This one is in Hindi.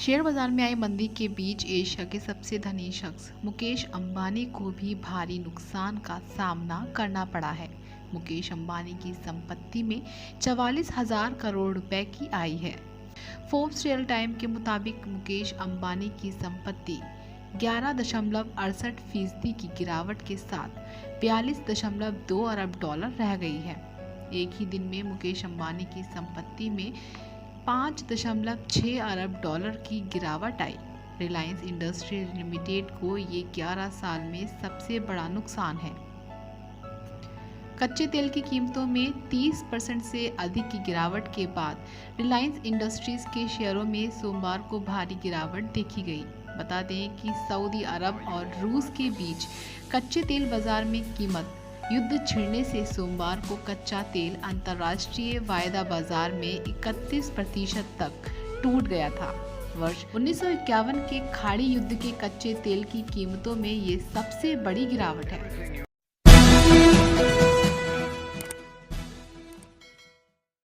शेयर बाजार में आई मंदी के बीच एशिया के सबसे धनी शख्स मुकेश अंबानी को भी भारी नुकसान का सामना करना पड़ा है। मुकेश अंबानी की संपत्ति में 44,000 करोड़ रुपए की आई है। फोर्ब्स रियल टाइम के मुताबिक मुकेश अंबानी की संपत्ति 11.68% की गिरावट के साथ 42.2 अरब डॉलर रह गई है। एक ही दिन में मुकेश अंबानी की संपत्ति में 5.6 अरब डॉलर की गिरावट आई। रिलायंस इंडस्ट्रीज लिमिटेड को ये 11 साल में सबसे बड़ा नुकसान है। कच्चे तेल की कीमतों में 30% से अधिक की गिरावट के बाद रिलायंस इंडस्ट्रीज के शेयरों में सोमवार को भारी गिरावट देखी गई। बता दें कि सऊदी अरब और रूस के बीच कच्चे तेल बाजार में कीमत युद्ध छिड़ने से सोमवार को कच्चा तेल अंतर्राष्ट्रीय वायदा बाजार में 31% तक टूट गया था। वर्ष 1951 के खाड़ी युद्ध के कच्चे तेल की कीमतों में ये सबसे बड़ी गिरावट है।